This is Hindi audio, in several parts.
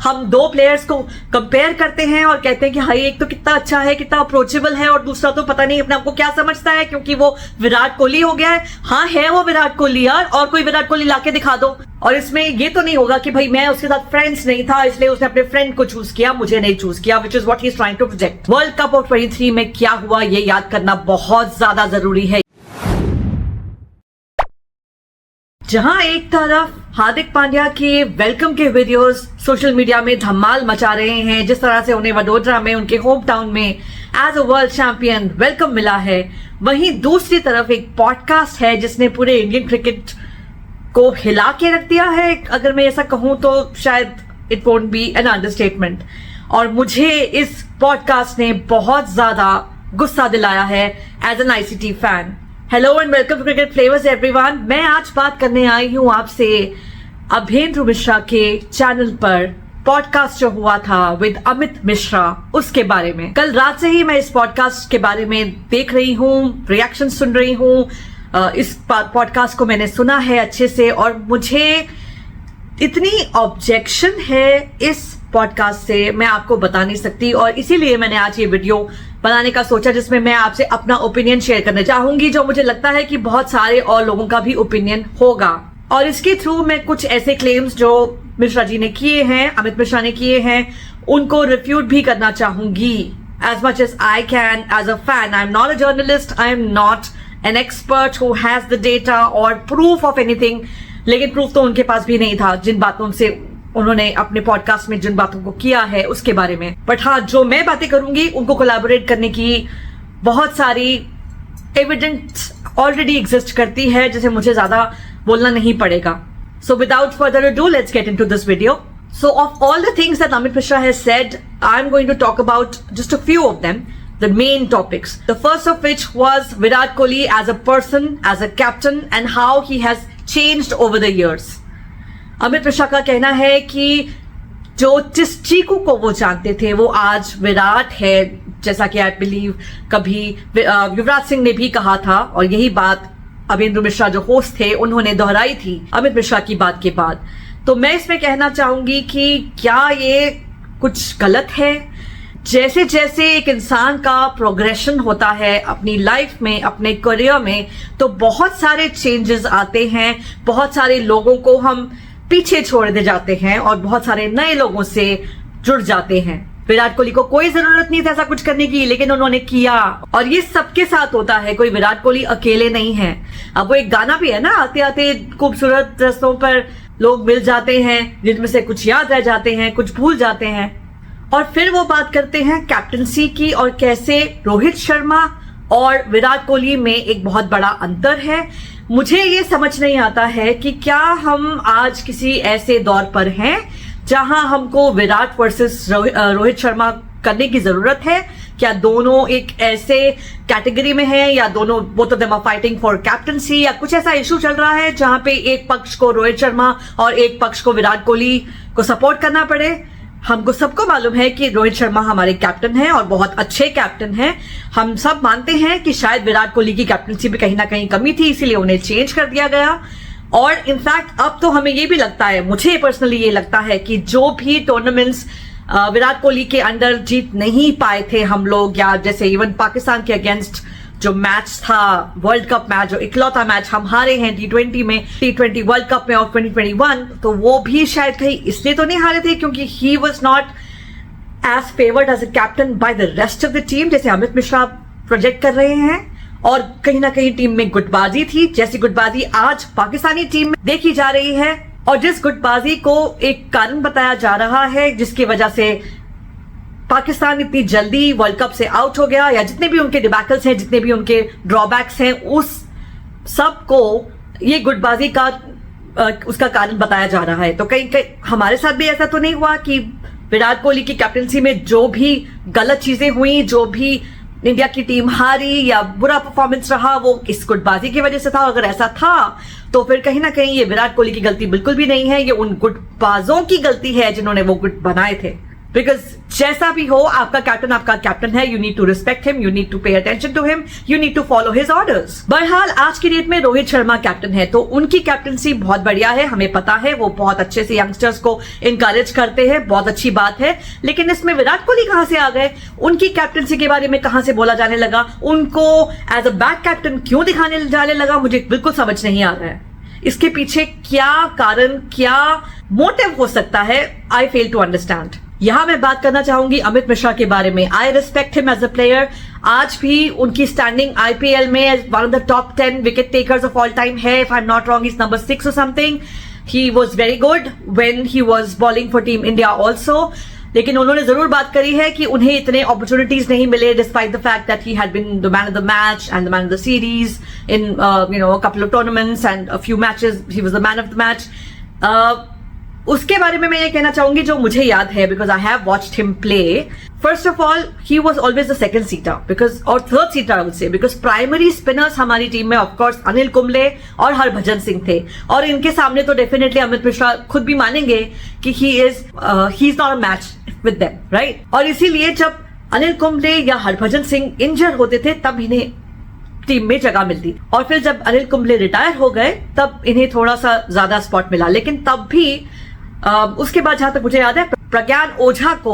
हम दो प्लेयर्स को कंपेयर करते हैं और कहते हैं कि हाई एक तो कितना अच्छा है, कितना अप्रोचेबल है, और दूसरा तो पता नहीं अपने आपको क्या समझता है क्योंकि वो विराट कोहली हो गया है। हाँ है वो विराट कोहली यार, और कोई विराट कोहली लाके दिखा दो। और इसमें ये तो नहीं होगा कि भाई मैं उसके साथ फ्रेंड्स नहीं था इसलिए उसने अपने फ्रेंड को चूज किया, मुझे नहीं चूज किया, which is what he is trying to project. World cup of 23 में क्या हुआ ये याद करना बहुत ज्यादा जरूरी है। जहां एक तरफ हार्दिक पांड्या के वेलकम के वीडियोस सोशल मीडिया में धमाल मचा रहे हैं, जिस तरह से उन्हें वडोदरा में उनके होम टाउन में as a world champion welcome मिला है, वहीं दूसरी तरफ एक पॉडकास्ट है जिसने पूरे इंडियन क्रिकेट को हिला के रख दिया है। अगर मैं ऐसा कहूं तो शायद it won't be an understatement. और मुझे इस पॉडकास्ट ने बहुत ज्यादा गुस्सा दिलाया है as an ICT fan. Hello and welcome to cricket flavours everyone. मैं आज बात करने आई हूं आपसे अभेंद्र मिश्रा के चैनल पर पॉडकास्ट जो हुआ था विद अमित मिश्रा उसके बारे में। कल रात से ही मैं इस पॉडकास्ट के बारे में देख रही हूँ, रिएक्शन सुन रही हूँ। इस पॉडकास्ट को मैंने सुना है अच्छे से और मुझे इतनी ऑब्जेक्शन है इस पॉडकास्ट से मैं आपको बता नहीं सकती, और इसीलिए मैंने आज ये वीडियो बनाने का सोचा जिसमें मैं आपसे अपना ओपिनियन शेयर करना चाहूंगी, जो मुझे लगता है कि बहुत सारे और लोगों का भी ओपिनियन होगा। और इसके थ्रू मैं कुछ ऐसे क्लेम्स जो मिश्रा जी ने किए हैं, अमित मिश्रा ने किए हैं, उनको रिफ्यूट भी करना चाहूंगी as much as I can as a fan. I am not a journalist, I am not an expert who has the data और प्रूफ ऑफ एनीथिंग, लेकिन प्रूफ तो उनके पास भी नहीं था जिन बातों से उन्होंने अपने पॉडकास्ट में जिन बातों को किया है उसके बारे में। बट हाँ, जो मैं बातें करूंगी उनको कोलैबोरेट करने की बहुत सारी एविडेंस ऑलरेडी एग्जिस्ट करती है जिसे मुझे ज्यादा बोलना नहीं पड़ेगा। So without further ado let's get into this video. So of all the things that Amit Mishra has said, I am going to talk about just a few of them, the main topics. The first of which was Virat Kohli as a person, as a captain, and how he has changed over the years. Amit Mishra का कहना है कि जो जिस चीकू को वो जानते थे वो आज विराट है, जैसा कि आई बिलीव कभी युवराज सिंह ने भी कहा था, और यही बात अभेंद्र मिश्रा जो होस्ट थे उन्होंने दोहराई थी अमित मिश्रा की बात के बाद। तो मैं इसमें कहना चाहूंगी कि क्या ये कुछ गलत है? जैसे जैसे एक इंसान का प्रोग्रेशन होता है अपनी लाइफ में, अपने करियर में, तो बहुत सारे चेंजेस आते हैं, बहुत सारे लोगों को हम पीछे छोड़ दे जाते हैं और बहुत सारे नए लोगों से जुड़ जाते हैं। विराट कोहली को कोई जरूरत नहीं था ऐसा कुछ करने की, लेकिन उन्होंने किया, और ये सबके साथ होता है, कोई विराट कोहली अकेले नहीं है। अब वो एक गाना भी है ना, आते आते खूबसूरत रस्तों पर लोग मिल जाते हैं जिनमें से कुछ याद रह जाते हैं, कुछ भूल जाते हैं। और फिर वो बात करते हैं कैप्टनसी की और कैसे रोहित शर्मा और विराट कोहली में एक बहुत बड़ा अंतर है। मुझे ये समझ नहीं आता है कि क्या हम आज किसी ऐसे दौर पर हैं जहां हमको विराट वर्सेस रोहित शर्मा करने की जरूरत है? क्या दोनों एक ऐसे कैटेगरी में हैं, या दोनों both of them are fighting for captaincy, या कुछ ऐसा इशू चल रहा है जहां पे एक पक्ष को रोहित शर्मा और एक पक्ष को विराट कोहली को सपोर्ट करना पड़े? हमको सबको मालूम है कि रोहित शर्मा हमारे कैप्टन हैं और बहुत अच्छे कैप्टन हैं। हम सब मानते हैं कि शायद विराट कोहली की कैप्टनसी में कहीं ना कहीं कमी थी, इसीलिए उन्हें चेंज कर दिया गया। और इनफैक्ट अब तो हमें ये भी लगता है, मुझे पर्सनली ये लगता है कि जो भी टूर्नामेंट्स विराट कोहली के अंडर जीत नहीं पाए थे हम लोग, या जैसे इवन पाकिस्तान के अगेंस्ट जो मैच था, वर्ल्ड कप मैच, जो इकलौता मैच हम हारे हैं T20 में, T20 वर्ल्ड कप में ऑफ 2021, तो वो भी शायद कहीं इसलिए तो नहीं हारे थे क्योंकि he was not as favoured as a captain by the rest of the team, जैसे अमित मिश्रा प्रोजेक्ट कर रहे हैं। और कहीं ना कहीं टीम में गुटबाजी थी, जैसी गुटबाजी आज पाकिस्तानी टीम में देखी जा रही है, और जिस गुटबाजी को एक कारण बताया जा रहा है जिसकी वजह से पाकिस्तान इतनी जल्दी वर्ल्ड कप से आउट हो गया, या जितने भी उनके डिबैकल्स हैं, जितने भी उनके ड्रॉबैक्स हैं, उस सब को ये गुटबाजी का उसका कारण बताया जा रहा है। तो कहीं हमारे साथ भी ऐसा तो नहीं हुआ कि विराट कोहली की कैप्टनसी में जो भी गलत चीजें हुई, जो भी इंडिया की टीम हारी या बुरा परफॉर्मेंस रहा, वो इस गुटबाजी की वजह से था? अगर ऐसा था तो फिर कहीं ना कहीं ये विराट कोहली की गलती बिल्कुल भी नहीं है, ये उन गुटबाजों की गलती है जिन्होंने वो गुट बनाए थे। बिकॉज जैसा भी हो आपका कैप्टन है, you need to respect him, you need to pay attention to him, you need to follow his orders. बहरहाल आज की डेट में रोहित शर्मा कैप्टन है, तो उनकी कैप्टनसी बहुत बढ़िया है, हमें पता है वो बहुत अच्छे से यंगस्टर्स को इंकरेज करते हैं, बहुत अच्छी बात है। लेकिन इसमें विराट कोहली कहां से आ गए, उनकी कैप्टनसी के बारे में कहां से बोला जाने लगा, उनको एज अ बैक कैप्टन क्यों दिखाने जाने लगा, मुझे बिल्कुल समझ नहीं आ रहा है। इसके पीछे क्या कारण, क्या मोटिव हो सकता है, आई फेल टू अंडरस्टैंड। यहां मैं बात करना चाहूंगी अमित मिश्रा के बारे में। I respect him as a player. आज भी उनकी स्टैंडिंग आईपीएल में one of the top 10 wicket takers of all time है। If I am not wrong, is number 6 और something. He was very good when he was bowling for team India also. लेकिन उन्होंने जरूर बात करी है कि उन्हें इतने अपॉर्चुनिटीज नहीं मिले, despite the fact that he had been the man of the match and the man of the series in a couple of tournaments and a few matches he was the man of the match. उसके बारे में मैं ये कहना चाहूंगी जो मुझे याद है, because I have watched him play. First of all he was always the second seater because, और third seater I would say, because primary spinners हमारी टीम में ऑफकोर्स अनिल कुंबले और हरभजन सिंह थे, और इनके सामने तो डेफिनेटली अमित मिश्रा खुद भी मानेंगे कि he is not a match with them, right. और इसीलिए जब अनिल कुंबले या हरभजन सिंह इंजर होते थे तब इन्हें टीम में जगह मिलती, और फिर जब अनिल कुंबले रिटायर हो गए तब इन्हें थोड़ा सा ज्यादा स्पॉट मिला। लेकिन तब भी उसके बाद जहां तक मुझे याद है प्रज्ञान ओझा को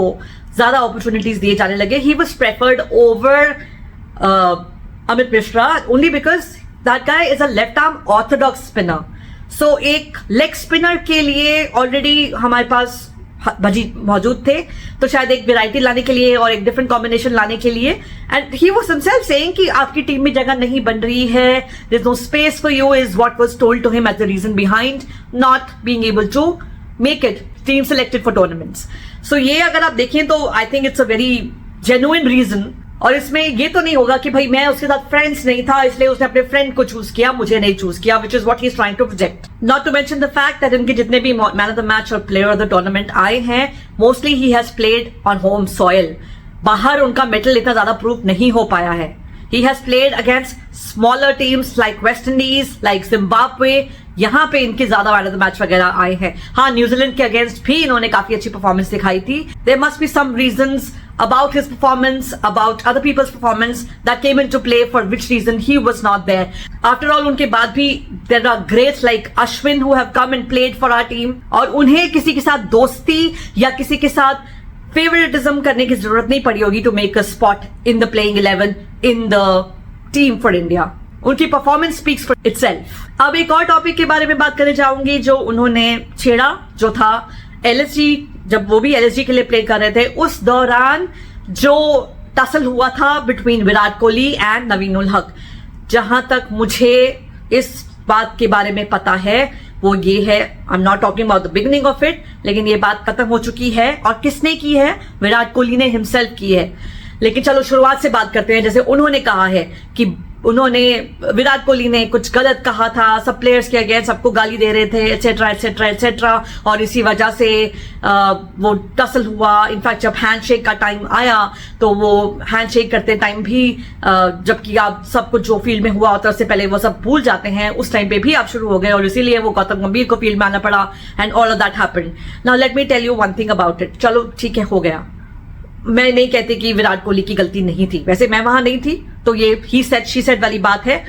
ज्यादा अपॉर्चुनिटीज दिए जाने लगे। He was preferred over Amit Mishra only because that guy is a left arm orthodox spinner. So एक लेग स्पिनर के लिए ऑलरेडी हमारे पास भजी मौजूद थे, तो शायद एक वेराइटी लाने के लिए और एक डिफरेंट कॉम्बिनेशन लाने के लिए, and he was himself saying कि आपकी टीम में जगह नहीं बन रही है, there is no space for you, is what was told to him as the reason behind not being able to make it team selected for tournaments. So ये अगर आप देखें तो I think it's a very genuine reason, और इसमें ये तो नहीं होगा कि भाई मैं उसके साथ फ्रेंड्स नहीं था इसलिए उसने अपने फ्रेंड को चूज किया, मुझे नहीं चूज किया, which is what he is trying to project. Not to mention the fact that इनके जितने भी मैन ऑफ द मैच और प्लेयर ऑफ द टूर्नामेंट आए हैं, mostly he has played on home soil. बाहर उनका मेटल इतना ज्यादा प्रूफ नहीं हो पाया है। He has played against smaller teams like West Indies, like Zimbabwe. यहाँ पे इनके ज्यादा मैन ऑफ द मैच वगैरह आए हैं। हाँ, न्यूजीलैंड के अगेंस्ट भी इन्होंने काफी अच्छी परफॉर्मेंस दिखाई थी। There must be some reasons about his performance, about other people's performance that came into play for which reason he was not there. After all, उनके बाद भी there are greats like Ashwin who have come and played for our team, और उन्हें किसी के साथ दोस्ती या किसी के साथ फेवरेटिज्म करने की जरूरत नहीं पड़ी होगी to make a spot in the playing 11 in the team for India. उनकी परफॉर्मेंस स्पीक्स फॉर इटसेल्फ। अब एक और टॉपिक के बारे में बात करने जाऊंगी जो उन्होंने छेड़ा, जो था एलएसजी। जब वो भी एलएसजी के लिए प्ले कर रहे थे, उस दौरान जो टसल हुआ था बिटवीन विराट कोहली एंड नवीन उल हक, जहां तक मुझे इस बात के बारे में पता है वो ये है, आई am not talking about the beginning of it, लेकिन ये बात खत्म हो चुकी है। और किसने की है? विराट कोहली ने हिमसेल्फ की है। लेकिन चलो शुरुआत से बात करते हैं। जैसे उन्होंने कहा है कि विराट कोहली ने कुछ गलत कहा था, सब प्लेयर्स के अगेंस्ट सबको गाली दे रहे थे, एटसेट्रा एटसेट्रा एटसेट्रा, और इसी वजह से वो टसल हुआ। इनफैक्ट जब हैंडशेक का टाइम आया तो वो हैंडशेक करते टाइम भी जबकि आप सब कुछ जो फील्ड में हुआ होता है उससे पहले वो सब भूल जाते हैं, उस टाइम पे भी आप शुरू हो गए, और इसीलिए वो गौतम गंभीर को फील्ड में आना पड़ा, and all of that happened. Now let me tell you one thing about it. चलो ठीक है, हो गया। मैं नहीं कहती कि विराट कोहली की गलती नहीं थी, वैसे मैं वहां नहीं थी, तो ये ही सेड शी सेड वाली बात है।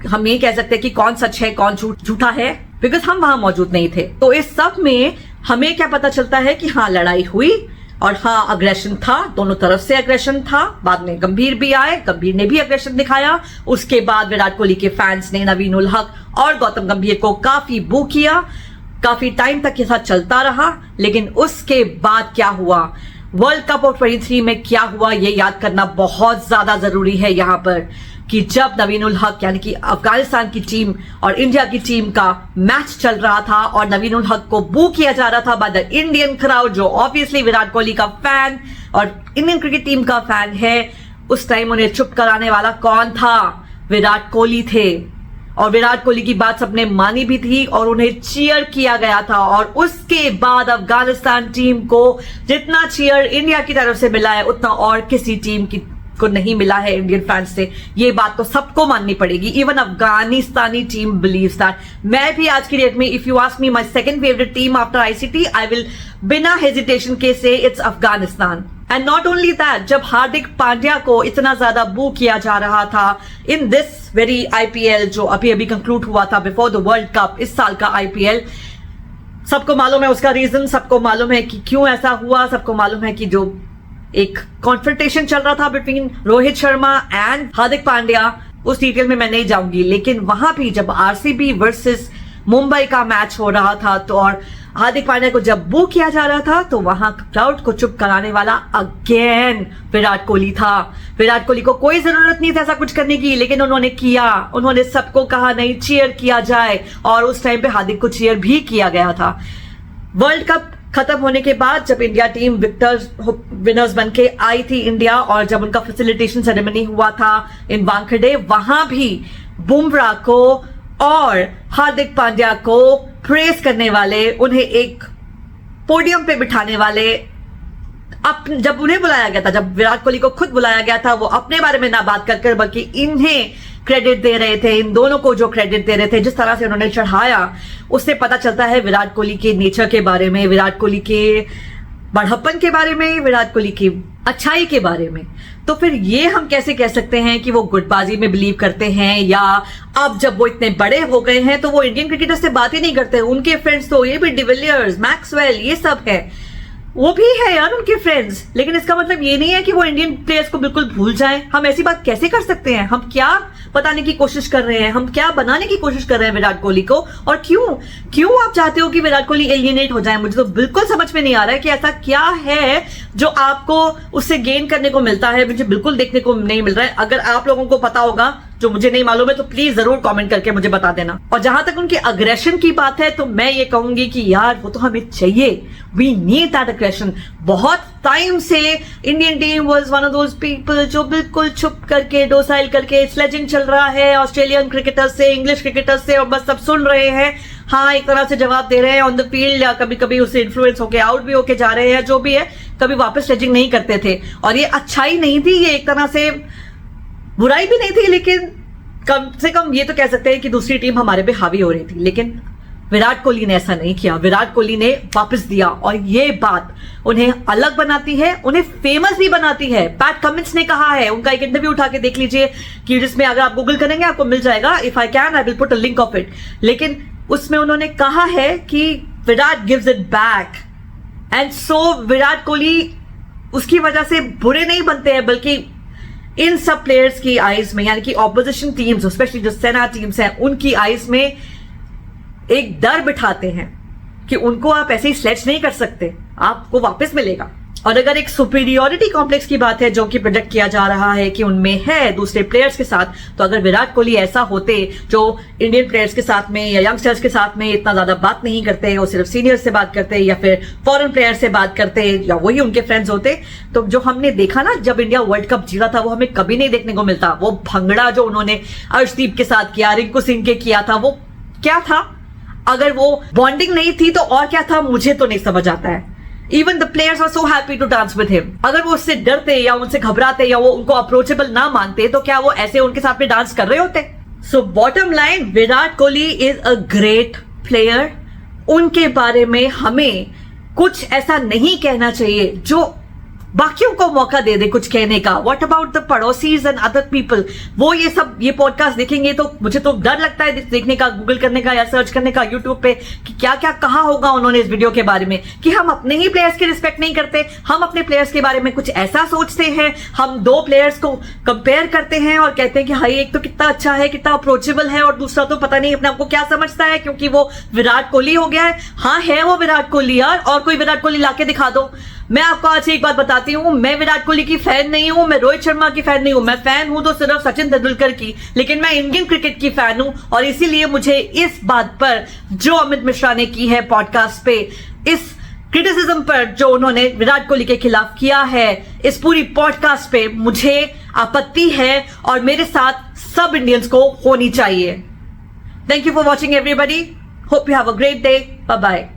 हम ये कह सकते हैं कि कौन सच है कौन झूठा है, बिकॉज हम वहां मौजूद नहीं थे। तो इस सब में हमें क्या पता चलता है कि हाँ लड़ाई हुई, और हाँ अग्रेशन था, दोनों तरफ से अग्रेशन था। बाद में गंभीर भी आए, गंभीर ने भी अग्रेशन दिखाया। उसके बाद विराट कोहली के फैंस ने नवीन उल हक और गौतम गंभीर को काफी बू किया, काफी टाइम तक ये साथ चलता रहा। लेकिन उसके बाद क्या हुआ, वर्ल्ड कप ऑफ 23 में क्या हुआ, ये याद करना बहुत ज्यादा जरूरी है यहाँ पर, कि जब नवीन उल हक यानी कि अफगानिस्तान की टीम और इंडिया की टीम का मैच चल रहा था और नवीन उल हक को बू किया जा रहा था बाय द इंडियन क्राउड, जो ऑब्वियसली विराट कोहली का फैन और इंडियन क्रिकेट टीम का फैन है, उस टाइम उन्हें चुप कराने वाला कौन था? विराट कोहली थे। और विराट कोहली की बात सबने मानी भी थी और उन्हें चीयर किया गया था। और उसके बाद अफगानिस्तान टीम को जितना चीयर इंडिया की तरफ से मिला है उतना और किसी टीम की को नहीं मिला है इंडियन फैंस से, ये बात तो सबको माननी पड़ेगी। इवन अफगानिस्तानी टीम बिलीव्स दैट। मैं भी आज की डेट में, if you ask me my second favourite team after ICT, I will बिना हेजिटेशन के say it's Afghanistan. And not only that, जब हार्दिक पांड्या को इतना ज्यादा बू किया जा रहा था इन दिस वेरी आईपीएल जो अभी अभी कंक्लूड हुआ था बिफोर द वर्ल्ड कप, इस साल का आईपीएल, सबको मालूम है उसका रीजन, सबको मालूम है कि क्यों ऐसा हुआ, सबको मालूम है कि जो एक कॉन्फ्रंटेशन चल रहा था बिटवीन रोहित शर्मा एंड हार्दिक पांड्या, उस डिटेल में मैं नहीं जाऊंगी। लेकिन वहां भी जब आरसीबी वर्सेस मुंबई का मैच हो रहा था तो और हार्दिक पांड्या को जब बू किया जा रहा था तो वहां क्राउड को चुप कराने वाला अगेन विराट कोहली था। विराट कोहली को कोई जरूरत नहीं था ऐसा कुछ करने की, लेकिन उन्होंने किया। उन्होंने सबको कहा नहीं चीयर किया जाए, और उस टाइम पे हार्दिक को चीयर भी किया गया था। वर्ल्ड कप खत्म होने के बाद जब इंडिया टीम विनर्स बन के आई थी इंडिया, और जब उनका फैसिलिटेशन सेरेमनी हुआ था इन वानखेड़े, वहां भी बुमराह को और हार्दिक पांड्या को प्रेस करने वाले, उन्हें एक पोडियम पे बिठाने वाले, जब उन्हें बुलाया गया था, जब विराट कोहली को खुद बुलाया गया था, वो अपने बारे में ना बात कर बल्कि इन्हें क्रेडिट दे रहे थे। इन दोनों को जो क्रेडिट दे रहे थे, जिस तरह से उन्होंने चढ़ाया, उससे पता चलता है विराट कोहली के नेचर के बारे में, विराट कोहली के बढ़प्पन के बारे में, विराट कोहली की अच्छाई के बारे में। तो फिर ये हम कैसे कह सकते हैं कि वो गुटबाजी में बिलीव करते हैं, या अब जब वो इतने बड़े हो गए हैं तो वो इंडियन क्रिकेटर्स से बात ही नहीं करते। उनके फ्रेंड्स तो ये भी डिविलियर्स, मैक्सवेल, ये सब है, वो भी है यार उनके फ्रेंड्स। लेकिन इसका मतलब ये नहीं है कि वो इंडियन प्लेयर्स को बिल्कुल भूल जाएं। हम ऐसी बात कैसे कर सकते हैं? हम क्या बताने की कोशिश कर रहे हैं, हम क्या बनाने की कोशिश कर रहे हैं विराट कोहली को, और क्यों आप चाहते हो कि विराट कोहली एलियनेट हो जाए? मुझे तो बिल्कुल समझ में नहीं आ रहा है कि ऐसा क्या है जो आपको उससे गेन करने को मिलता है। मुझे बिल्कुल देखने को नहीं मिल रहा है। अगर आप लोगों को पता होगा जो मुझे नहीं मालूम है तो प्लीज जरूर कमेंट करके मुझे बता देना। और जहां तक उनके अग्रेशन की बात है तो मैं ये कहूंगी कि यार वो तो हमें चाहिए, वी नीड दैट अग्रेशन। बहुत टाइम से Indian team was one of those people जो बिल्कुल चुप करके, डोसाइल करके, स्लेजिंग चल रहा है ऑस्ट्रेलियन क्रिकेटर्स से, इंग्लिश क्रिकेटर्स से, और बस सब सुन रहे हैं, हाँ एक तरह से जवाब दे रहे हैं ऑन द फील्ड, या कभी कभी उससे इन्फ्लुएंस होके आउट भी होके जा रहे हैं, जो भी है, कभी वापस स्लेजिंग नहीं करते थे। और ये अच्छाई नहीं थी, ये एक तरह से बुराई भी नहीं थी, लेकिन कम से कम ये तो कह सकते हैं कि दूसरी टीम हमारे पे हावी हो रही थी। लेकिन विराट कोहली ने ऐसा नहीं किया, विराट कोहली ने वापस दिया, और ये बात उन्हें अलग बनाती है, उन्हें फेमस भी बनाती है। पैट कमिंस ने कहा है, उनका एक इंटरव्यू उठा के देख लीजिए, कि जिसमें अगर आप गूगल करेंगे आपको मिल जाएगा, if I can I will put a link of it. लेकिन उसमें उन्होंने कहा है कि Virat gives it back, and so Virat Kohli उसकी वजह से बुरे नहीं बनते हैं, बल्कि इन सब प्लेयर्स की आईज में, यानी कि ऑपोजिशन टीम्स, स्पेशली जो सेना टीम्स हैं, उनकी आईज में एक डर बिठाते हैं कि उनको आप ऐसे ही स्लेच नहीं कर सकते, आपको वापस मिलेगा। और अगर एक सुपीरियोरिटी कॉम्प्लेक्स की बात है जो कि प्रोजेक्ट किया जा रहा है कि उनमें है दूसरे प्लेयर्स के साथ, तो अगर विराट कोहली ऐसा होते जो इंडियन प्लेयर्स के साथ में या यंगस्टर्स के साथ में इतना ज्यादा बात नहीं करते, वो सिर्फ सीनियर्स से बात करते या फिर फॉरेन प्लेयर से बात करते, या वही उनके फ्रेंड्स होते, तो जो हमने देखा ना जब इंडिया वर्ल्ड कप जीता था, वो हमें कभी नहीं देखने को मिलता। वो भंगड़ा जो उन्होंने अर्शदीप के साथ किया, रिंकू सिंह के किया था, वो क्या था? अगर वो बॉन्डिंग नहीं थी तो और क्या था, मुझे तो नहीं समझ आता है। Even the players are so happy to dance with him. अगर वो उससे डरते या उनसे घबराते या वो उनको अप्रोचेबल ना मानते तो क्या वो ऐसे उनके साथ में डांस कर रहे होते? So bottom line, Virat Kohli is a great player. उनके बारे में हमें कुछ ऐसा नहीं कहना चाहिए जो बाकियों को मौका दे दे कुछ कहने का। व्हाट अबाउट द पड़ोसीज एंड अदर पीपल? वो ये पॉडकास्ट देखेंगे तो मुझे तो डर लगता है देखने का, गूगल करने का या सर्च करने का यूट्यूब पे, कि क्या क्या कहा होगा उन्होंने इस वीडियो के बारे में, कि हम अपने ही प्लेयर्स की रिस्पेक्ट नहीं करते, हम अपने प्लेयर्स के बारे में कुछ ऐसा सोचते हैं, हम दो प्लेयर्स को कंपेयर करते हैं और कहते हैं कि हाई एक तो कितना अच्छा है, कितना अप्रोचेबल है, और दूसरा तो पता नहीं अपने आपको क्या समझता है क्योंकि वो विराट कोहली हो गया है। हाँ है वो विराट कोहली यार, और कोई विराट कोहली लाके दिखा दो। मैं आपको आज एक बात बताती हूँ, मैं विराट कोहली की फैन नहीं हूं, मैं रोहित शर्मा की फैन नहीं हूं, मैं फैन हूं तो सिर्फ सचिन तेंदुलकर की, लेकिन मैं इंडियन क्रिकेट की फैन हूं। और इसीलिए मुझे इस बात पर जो अमित मिश्रा ने की है पॉडकास्ट पे, इस क्रिटिसिज्म पर जो उन्होंने विराट कोहली के खिलाफ किया है इस पूरी पॉडकास्ट पे, मुझे आपत्ति है, और मेरे साथ सब इंडियंस को होनी चाहिए। Thank you for watching everybody, hope you have a great day, bye bye.